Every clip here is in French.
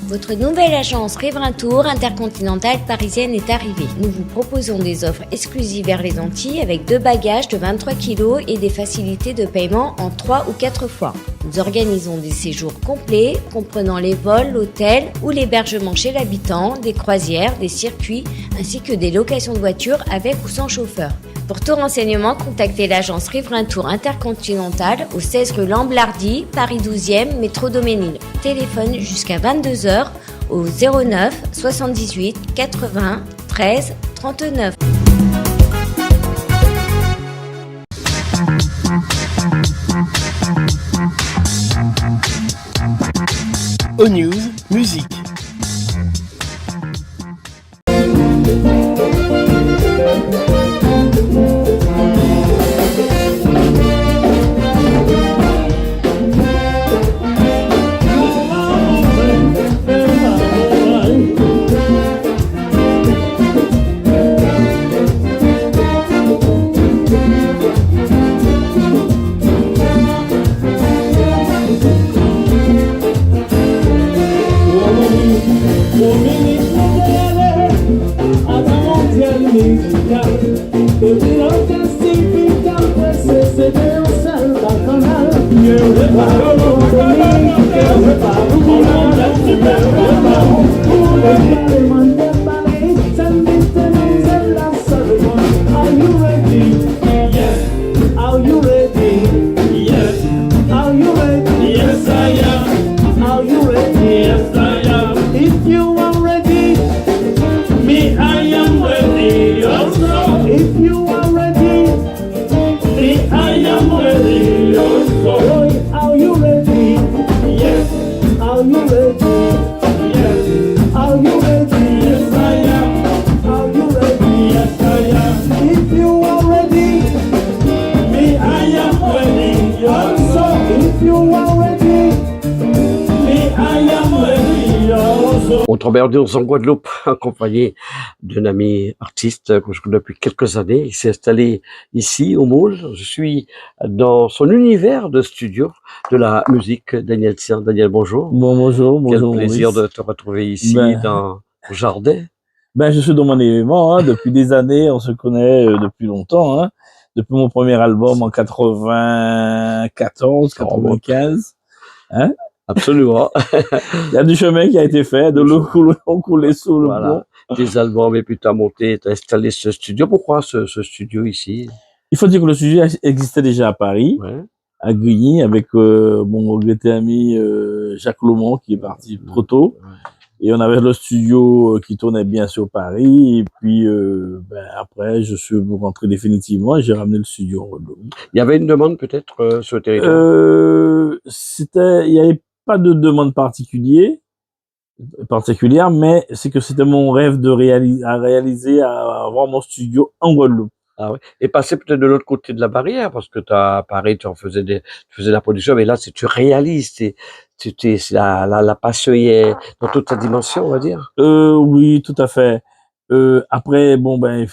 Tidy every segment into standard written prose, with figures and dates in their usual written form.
Votre nouvelle agence Riverain Tour intercontinentale parisienne est arrivée. Nous vous proposons des offres exclusives vers les Antilles avec 2 bagages de 23 kg et des facilités de paiement en 3 ou 4 fois. Nous organisons des séjours complets comprenant les vols, l'hôtel ou l'hébergement chez l'habitant, des croisières, des circuits ainsi que des locations de voitures avec ou sans chauffeur. Pour tout renseignement, contactez l'agence Riverain Tour Intercontinental au 16 rue Lamblardy, Paris 12e, métro Doménil. Téléphone jusqu'à 22h au 09 78 80 13 39. O-News, musique. On travaille en Guadeloupe, accompagné d'un ami artiste que je connais depuis quelques années. Il s'est installé ici, au Moule. Je suis dans son univers de studio de la musique. Daniel Tian. Daniel, bonjour. Bonjour. Quel plaisir de te retrouver ici, dans le jardin. Je suis dans mon élément, depuis des années. On se connaît depuis longtemps, depuis mon premier album en 94, 95. Absolument. Il y a du chemin qui a été fait, de l'eau coulée sous le pont. Des albums, et puis tu as monté, tu as installé ce studio. Pourquoi ce studio ici? Il faut dire que le studio existait déjà à Paris, à Grigny, avec mon regretté ami Jacques Lomont, qui est parti trop tôt. Et on avait le studio qui tournait bien sur Paris. Et puis après, je suis rentré définitivement et j'ai ramené le studio en Guadeloupe. Il y avait une demande peut-être sur le territoire? Il n'y avait pas de demande particulière, mais c'est que c'était mon rêve de réaliser, à avoir mon studio en Guadeloupe. Ah ouais. Et passer peut-être de l'autre côté de la barrière, parce que à Paris, tu faisais la production, mais là, tu réalises, c'est la passion y est dans toute sa dimension, on va dire. Oui, tout à fait. Après,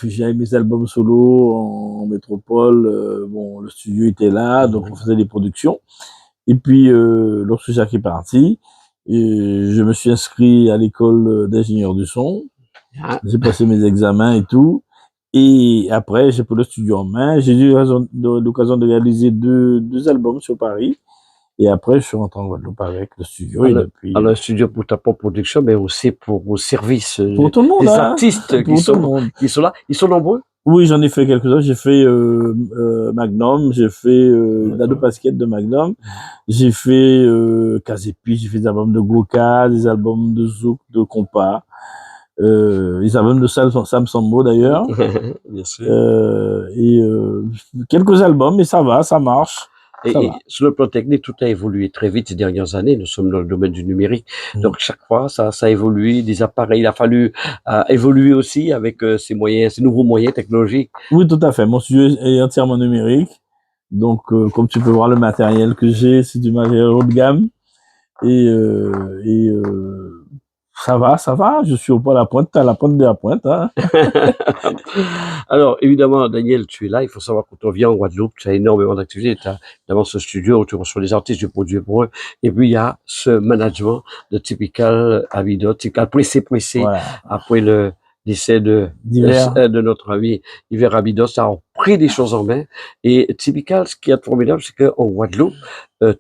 j'avais mes albums solo en métropole. Le studio était là, donc on faisait des productions. Et puis, lorsque Jacques est parti, je me suis inscrit à l'école d'ingénieur du son. J'ai passé mes examens et tout. Et après, j'ai pris le studio en main. J'ai eu l'occasion de réaliser deux albums sur Paris. Et après, je suis rentré en Guadeloupe avec le studio. Depuis... Alors, le studio pour ta propre production, mais aussi au service pour tout le monde, des artistes qui sont là. Ils sont nombreux? Oui, j'en ai fait quelques-uns. J'ai fait Magnum, j'ai fait la de basket de Magnum, j'ai fait Kazepi, j'ai fait des albums de Gloka, des albums de Zouk, de Compas, les albums de Sam Sambo d'ailleurs. Bien sûr. Quelques albums, mais ça va, ça marche. Et sur le plan technique, tout a évolué très vite ces dernières années. Nous sommes dans le domaine du numérique. Donc, chaque fois, ça a évolué. Des appareils, il a fallu évoluer aussi avec ces nouveaux moyens technologiques. Oui, tout à fait. Mon studio est entièrement numérique. Donc, comme tu peux voir, le matériel que j'ai, c'est du matériel haut de gamme. Ça va, je suis au point à la pointe, à la pointe de la pointe. Hein. Alors, évidemment, Daniel, tu es là. Il faut savoir quand on vient en Guadeloupe, tu as énormément d'activités. Tu as évidemment ce studio où tu reçois les artistes, tu produis pour eux. Et puis, il y a ce management de Typical Avidos, Typical Pressé. Voilà. Après le décès de notre ami Hiver Abidos, ça a pris des choses en main. Et Typical, ce qui est formidable, c'est qu'en Guadeloupe,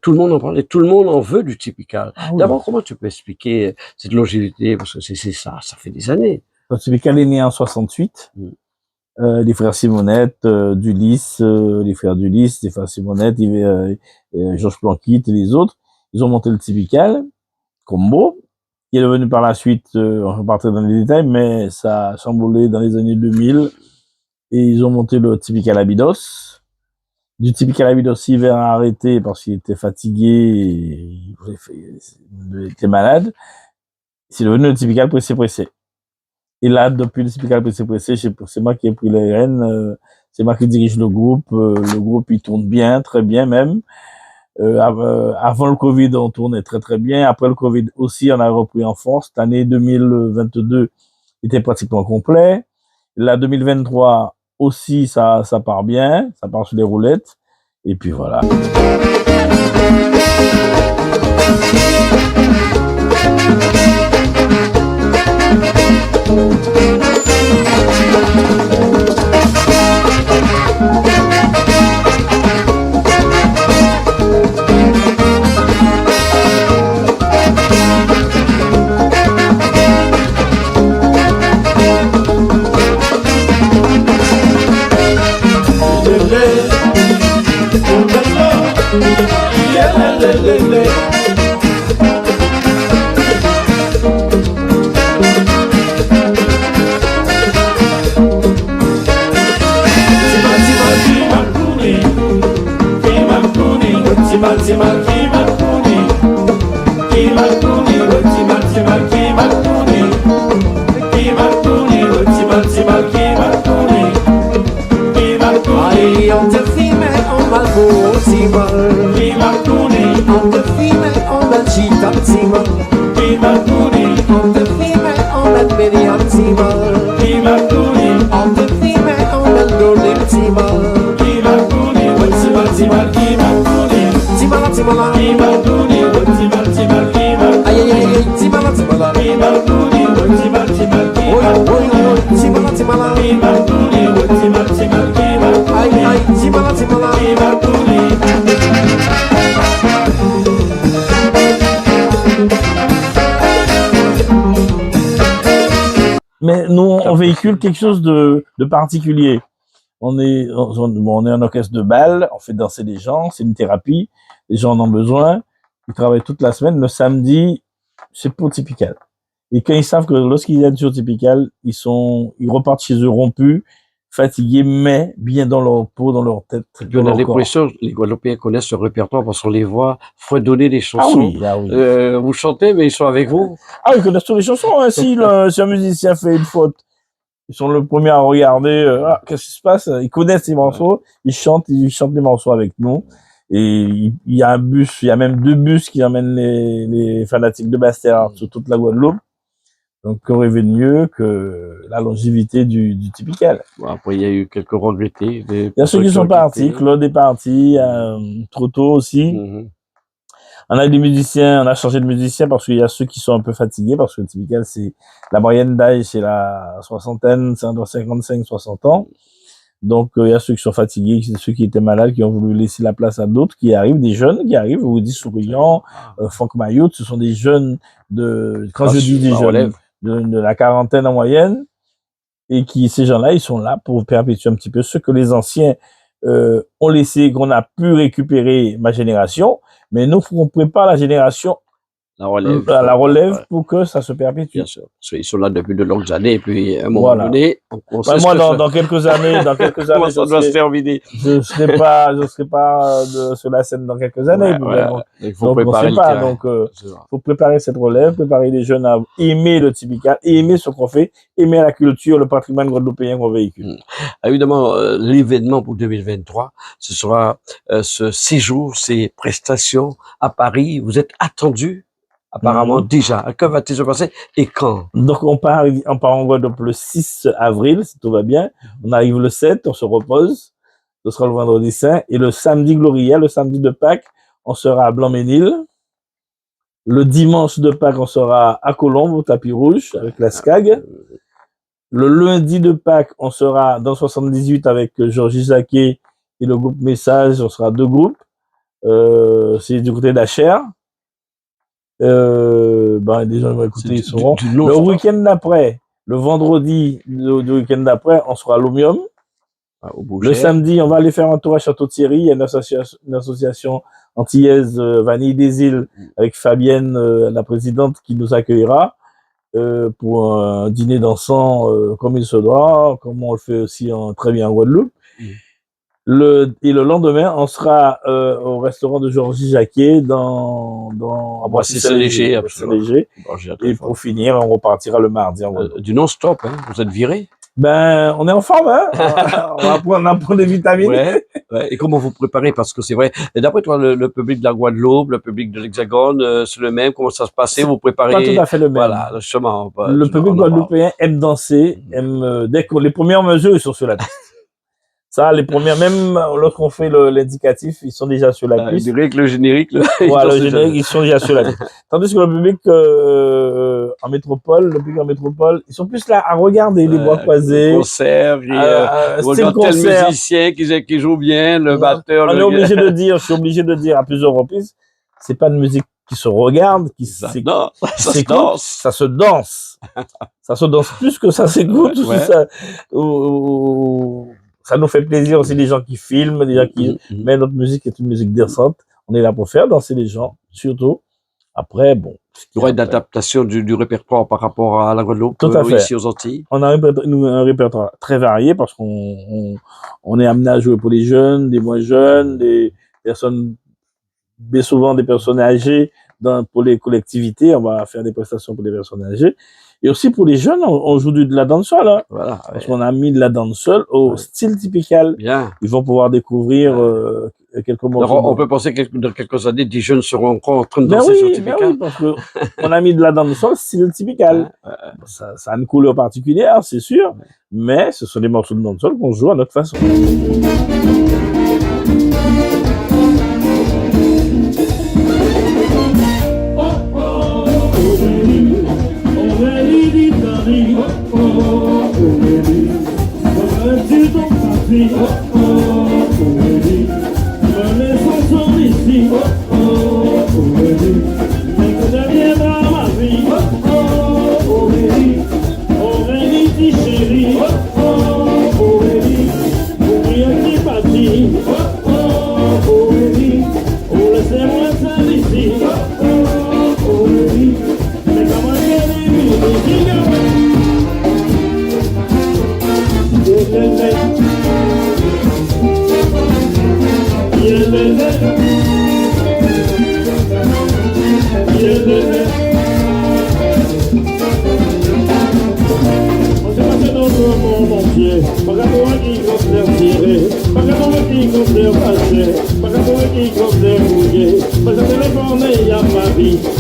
tout le monde en parle et tout le monde en veut du Typical. Ah oui. D'abord, comment tu peux expliquer cette longévité? Parce que c'est ça fait des années. Typical est né en 68. Les frères Simonette, d'Ulysse, les frères d'Ulysse, les frères Simonette, Georges Planquit et les autres, ils ont monté le Typical, Combo. Il est devenu par la suite, on va partir dans les détails, mais ça a chamboulé dans les années 2000 et ils ont monté le Typical Abidos. Du Typical Abidos, Hiver a arrêté parce qu'il était fatigué, il était malade. C'est devenu le Typical Pressé. Et là, depuis le Typical Pressé, c'est moi qui ai pris les rênes, c'est moi qui dirige le groupe il tourne bien, très bien même. Avant le Covid, on tournait très très bien. Après le Covid aussi, on a repris en force. Cette année 2022 était pratiquement complet. La 2023 aussi, ça part bien, ça part sur les roulettes. Et puis voilà. Mais nous, on véhicule quelque chose de particulier. On est un orchestre de bal, on fait danser les gens, c'est une thérapie, les gens en ont besoin, ils travaillent toute la semaine, le samedi, c'est pour Typical. Et quand ils savent que lorsqu'ils viennent sur Typical, ils repartent chez eux rompus, fatigués, mais bien dans leur peau, dans leur tête. Et puis on a l'impression que les Guadeloupéens connaissent ce répertoire parce qu'on les voit fredonner des chansons. Ah oui. Vous chantez, mais ils sont avec vous. Ah, ils connaissent toutes les chansons, hein. Si un musicien fait une faute, ils sont le premier à regarder, qu'est-ce qui se passe? Ils connaissent les morceaux, ils chantent les morceaux avec nous. Et il y a même 2 bus qui emmènent les fanatiques de Bastère sur toute la Guadeloupe. Donc, qu'on rêvait de mieux que la longévité du Typical. Bon, après, il y a eu quelques regrettés. Il y a ceux qui sont partis, Claude est parti, trop tôt aussi. On a des musiciens, on a changé de musiciens parce qu'il y a ceux qui sont un peu fatigués, parce que le Typical, c'est la moyenne d'âge, c'est la soixantaine, c'est entre 55 et 60 ans. Donc, il y a ceux qui sont fatigués, ceux qui étaient malades, qui ont voulu laisser la place à d'autres, qui arrivent, des jeunes qui arrivent, vous dites Souriant, Franck Mayotte, ce sont des jeunes quand je dis des jeunes, de la quarantaine en moyenne, et ces gens-là, ils sont là pour perpétuer un petit peu ce que les anciens ont laissé, qu'on a pu récupérer ma génération, mais nous, on prépare la génération, la relève pour que ça se perpétue. Bien sûr. Ils sont là depuis de longues années, et puis à un moment donné, on sait moi, dans quelques années, ça doit se terminer. Je serai pas sur la scène dans quelques années. Il faut préparer le terrain. Donc, faut préparer cette relève, préparer les jeunes à aimer le Typical, aimer ce qu'on fait, aimer la culture, le patrimoine guadeloupéen qu'on véhicule. Évidemment, l'événement pour 2023, ce sera ce séjour, ces prestations à Paris. Vous êtes attendus apparemment déjà. Que va-t-il se passer et quand? Donc, on part en Guadeloupe le 6 avril, si tout va bien. On arrive le 7, on se repose. Ce sera le vendredi saint. Et le samedi Gloria, le samedi de Pâques, on sera à Blanc-Ménil. Le dimanche de Pâques, on sera à Colombes, au tapis rouge, avec la SCAG. Le lundi de Pâques, on sera dans 78 avec Georges Jacquet et le groupe Message. On sera deux groupes. C'est du côté d'Acher. Les gens vont écouter, ils sauront. Le week-end d'après, le vendredi du week-end d'après, on sera à l'Omium. Le samedi, on va aller faire un tour à Château-Thierry. Il y a une association antillaise Vanille des Îles avec Fabienne, la présidente, qui nous accueillera pour un dîner dansant comme il se doit, comme on le fait aussi très bien en Guadeloupe. Et le lendemain, on sera au restaurant de Georges Jacquet à Boissy-Saint-Léger. Et pour finir, on repartira le mardi en Guadeloupe. Du non-stop, hein. Vous êtes viré? On est en forme, hein. On apprend des vitamines. Ouais. Et comment vous préparez? Parce que c'est vrai. Et d'après toi, le public de la Guadeloupe, le public de l'Hexagone, c'est le même? Comment ça se passait? Vous préparez? Pas tout à fait le même. Voilà, justement. Le public guadeloupéen aime danser, dès que les premières mesures, ils sont sur la piste. Ça, les premières, même lorsqu'on fait l'indicatif, ils sont déjà sur la piste. Je dirais que le générique, ils sont déjà sur la piste. Tandis que le public en métropole, ils sont plus là à regarder les bois croisés. Concert, tel musicien qui joue bien, le batteur. Je suis obligé de dire à plusieurs reprises, c'est pas de musique qui se regarde, ça se danse. Ça se danse plus que ça s'écoute. Ça nous fait plaisir aussi, les gens qui filment, les gens qui... Mais notre musique est une musique dansante. On est là pour faire danser les gens, surtout. Après, bon. Il y aura une adaptation du répertoire par rapport à la Guadeloupe, tout à fait. Ici aux Antilles. On a un répertoire très varié parce qu'on est amené à jouer pour les jeunes, des moins jeunes, des personnes, bien souvent des personnes âgées pour les collectivités. On va faire des prestations pour les personnes âgées. Et aussi pour les jeunes, on joue de la dancehall, hein. Voilà. Parce qu'on a mis de la dancehall au style typical. Bien. Ils vont pouvoir découvrir quelques morceaux. Alors, on peut penser que dans quelques années, des jeunes seront encore en train de danser sur typical. Oui, parce que on a mis de la dancehall style typical. Ça a une couleur particulière, c'est sûr. Mais ce sont des morceaux de dancehall qu'on joue à notre façon.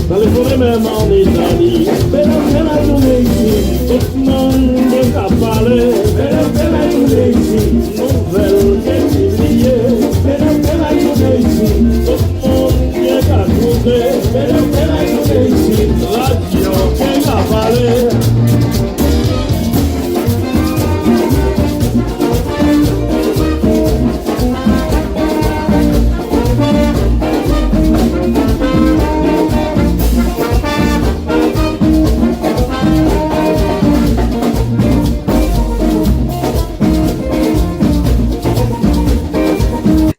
Dans les forêts même en Italie, mais dans la journée ici, tout le monde est à parler, mais dans la journée ici, nouvelle multipliée, mais dans la journée ici, tout le monde est à trouver, mais dans la journée ici, radio est à parler.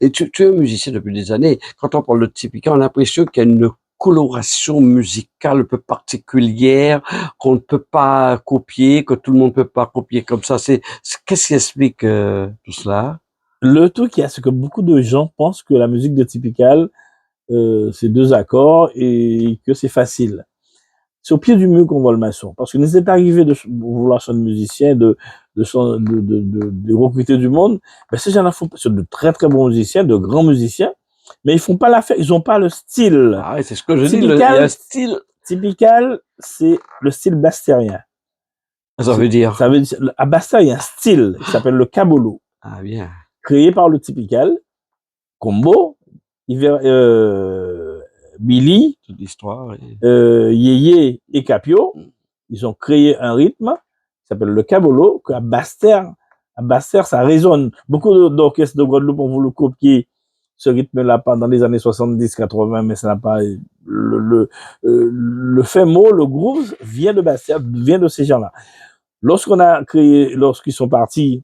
Et tu es un musicien depuis des années. Quand on parle de typical, on a l'impression qu'il y a une coloration musicale un peu particulière qu'on ne peut pas copier, que tout le monde ne peut pas copier comme ça. Qu'est-ce qui explique tout cela? Le truc, c'est que beaucoup de gens pensent que la musique de typical, c'est 2 accords et que c'est facile. C'est au pied du mur qu'on voit le maçon. Parce que nous est arrivé de vouloir être musicien, de recruter du monde. Mais ces gens-là font de très très bons musiciens, de grands musiciens, mais ils font pas l'affaire, ils ont pas le style. Ah, c'est ce que je dis, il y a un style Typical, c'est le style bastérien. Ça veut dire. Ça veut dire, à Bastère, il y a un style qui s'appelle le cabolo, Ah, bien. créé par le typical, Combo, Billy, Toute l'histoire. Yéyé et Capio. Ils ont créé un rythme qui s'appelle le cabolo, qu'à Bastère, ça résonne. Beaucoup d'orchestres de Guadeloupe ont voulu copier ce rythme-là pendant les années 70-80, mais ça n'a pas, le fait mot, le groove vient de Bastère, vient de ces gens-là. Lorsqu'ils sont partis,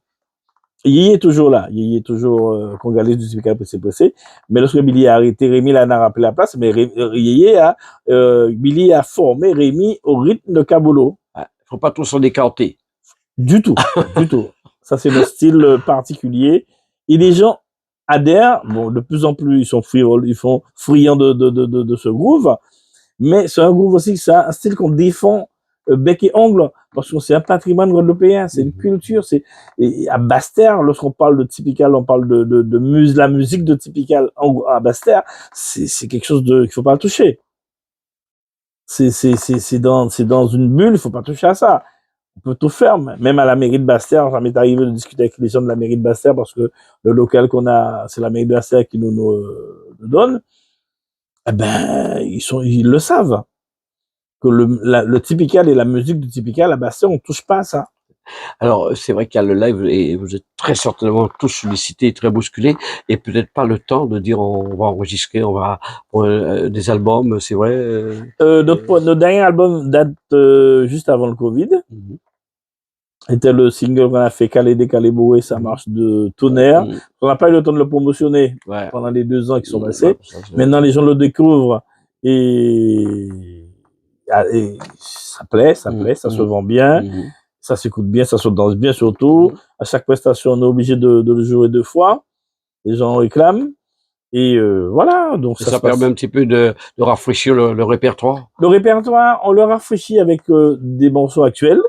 Yéyé est toujours là, Yéyé est toujours congolais du typical pressé, mais lorsque Billy a arrêté, Rémi l'a rappelé la place, mais Billy a formé Rémi au rythme de cabolo. Faut pas trop s'en décanter. Du tout, du tout. Ça, c'est le style particulier. Et les gens adhèrent. Bon, de plus en plus, ils sont friands de ce groove. Mais c'est un groove aussi, c'est un style qu'on défend bec et ongle, parce que c'est un patrimoine guadeloupéen, c'est une culture. Et à Bastère, lorsqu'on parle de typical, on parle de la musique de typical à Bastère, c'est quelque chose qu'il faut pas toucher. C'est dans une bulle, il faut pas toucher à ça. On peut tout faire, même à la mairie de Bastère. Ça m'est arrivé de discuter avec les gens de la mairie de Bastère parce que le local qu'on a, c'est la mairie de Bastère qui nous donne. Eh ben, ils le savent. Que le typical et la musique du typical à Bastère, on touche pas à ça. Alors, c'est vrai qu'il y a le live et vous êtes très certainement tous sollicités, très bousculés, et peut-être pas le temps de dire on va enregistrer, on va des albums, c'est vrai. Notre dernier album date juste avant le Covid. C'était le single qu'on a fait, Calé décalé bourré, ça marche de tonnerre. On n'a pas eu le temps de le promotionner pendant les 2 ans qui sont passés. Maintenant, les gens le découvrent et ça plaît, ça se vend bien, ça s'écoute bien, ça se danse bien surtout. À chaque prestation, on est obligé de le jouer 2 fois. Les gens réclament. Et voilà, donc ça permet un petit peu de rafraîchir le répertoire. Le répertoire, on le rafraîchit avec des morceaux actuels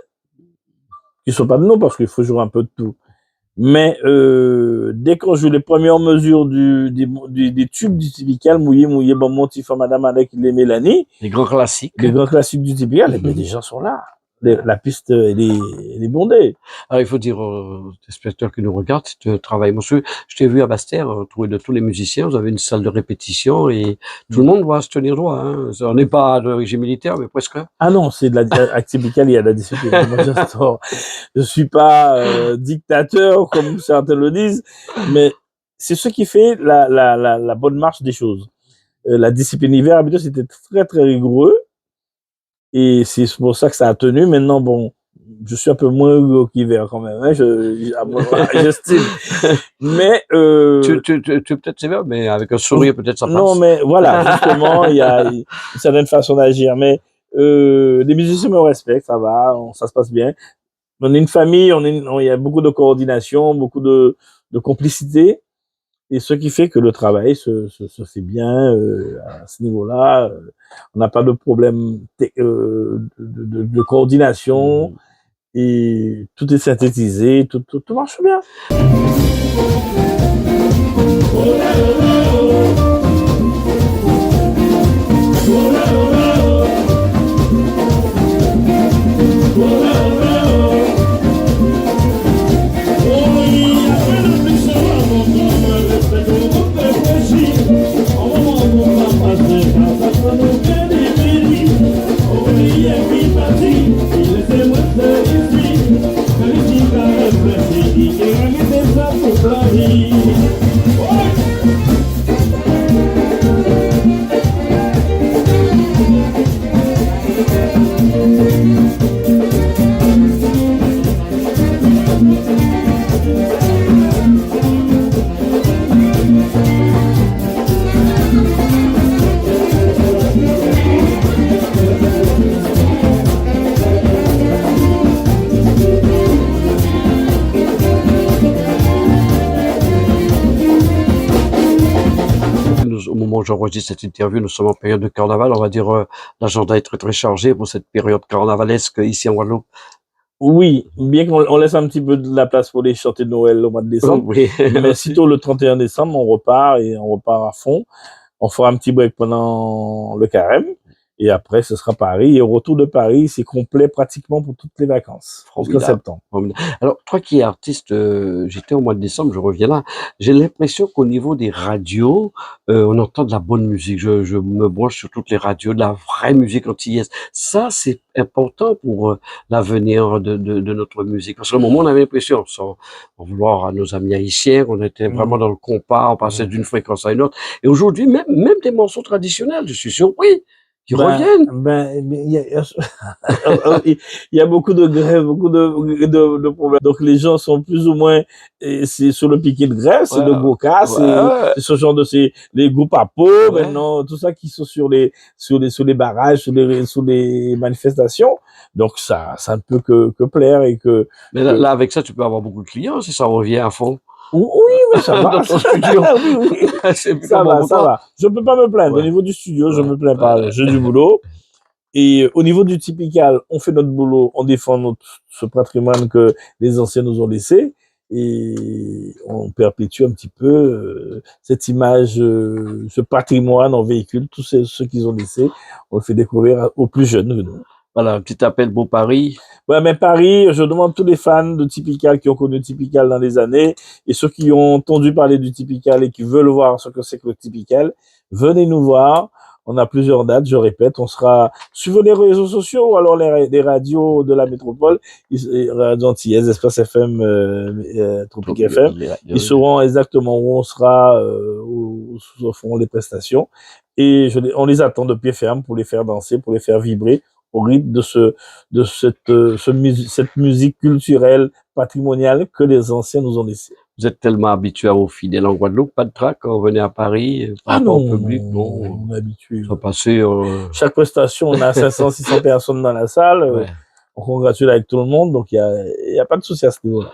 qui sont pas de nous parce qu'il faut jouer un peu de tout. Mais dès qu'on joue les premières mesures des tubes du typical, mouillé, bon mon petit madame avec les Mélanie, les grands classiques du typical, et bien les gens sont là. La piste, elle est bondée. Alors, il faut dire aux spectateurs qui nous regardent, c'est un travail monstrueux. Je t'ai vu à Bastère, entouré de tous les musiciens. Vous avez une salle de répétition et tout le monde doit se tenir droit. Hein. On n'est pas de régime militaire, mais presque. Ah non, c'est de la typical, il y a de la discipline. Je suis pas dictateur, comme certains le disent, mais c'est ce qui fait la bonne marche des choses. La discipline hiver, habituellement, c'était très, très rigoureux. Et c'est pour ça que ça a tenu. Maintenant, bon, je suis un peu moins rigoureux qu'hiver quand même. Hein, j'estime. Mais tu es peut-être sévère, mais avec un sourire, peut-être ça passe. Non, mais voilà, justement, il y a une certaine façon d'agir. Mais les musiciens me respectent, ça va, ça se passe bien. On est une famille, il y a beaucoup de coordination, beaucoup de complicité. Et ce qui fait que le travail se fait bien à ce niveau-là. On n'a pas de problème de coordination et tout est synthétisé, tout marche bien. Au moment où j'enregistre cette interview, nous sommes en période de carnaval. On va dire l'agenda est très très chargé pour cette période carnavalesque ici en Guadeloupe. Oui, bien qu'on laisse un petit peu de la place pour les chanter de Noël au mois de décembre. Oui. Mais sitôt le 31 décembre, on repart à fond. On fera un petit break pendant le carême. Et après, ce sera Paris. Et au retour de Paris, c'est complet pratiquement pour toutes les vacances. Jusqu'en Formidable. septembre. Formidable. Alors, toi qui es artiste, j'étais au mois de décembre, je reviens là. J'ai l'impression qu'au niveau des radios, on entend de la bonne musique. Je me branche sur toutes les radios, de la vraie musique antillaise. Ça, c'est important pour l'avenir de notre musique. Parce qu'à un moment, on avait l'impression, sans vouloir à nos amis haïtiens, on était vraiment dans le compas, on passait d'une fréquence à une autre. Et aujourd'hui, même des morceaux traditionnels, je suis surpris, qui reviennent. Il y a beaucoup de grèves, beaucoup de problèmes. Donc les gens sont plus ou moins, c'est sur le piquet de grève, c'est le Goka, c'est ce genre de les groupes à peau, maintenant, tout ça qui sont sur les barrages, sur les manifestations. Donc ça ne peut que plaire et que. Mais là, avec ça, tu peux avoir beaucoup de clients si ça revient à fond. Oui, mais ça va. Dans ton studio. Oui. Ça va. Je peux pas me plaindre. Au niveau du studio, je me plains pas. J'ai du boulot. Et au niveau du typical, on fait notre boulot, on défend ce patrimoine que les anciens nous ont laissé et on perpétue un petit peu cette image, ce patrimoine, on véhicule tout ce qu'ils ont laissé, on le fait découvrir aux plus jeunes que nous. Voilà, un petit appel Beau Paris. Ouais, mais Paris, je demande tous les fans de Typical qui ont connu Typical dans les années et ceux qui ont entendu parler du Typical et qui veulent voir ce que c'est que le Typical, venez nous voir. On a plusieurs dates, je répète, on sera sur les réseaux sociaux ou alors les radios de la métropole, Radio Antilles, Espace FM, Tropique FM, ils sauront exactement où on sera, où se feront les prestations et on les attend de pied ferme pour les faire danser, pour les faire vibrer au rythme de cette musique culturelle, patrimoniale que les anciens nous ont laissée. Vous êtes tellement habitués aux fidèles en Guadeloupe, pas de trac quand vous venez à Paris, non, au public, non, on est habitué. Ça passait, chaque prestation, on a 500, 600 personnes dans la salle, on congratule avec tout le monde, donc il y a pas de souci à ce niveau-là.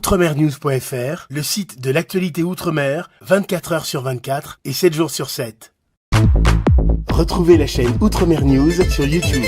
outremernews.fr, le site de l'actualité outre-mer, 24 heures sur 24 et 7 jours sur 7. Retrouvez la chaîne Outremer News sur YouTube.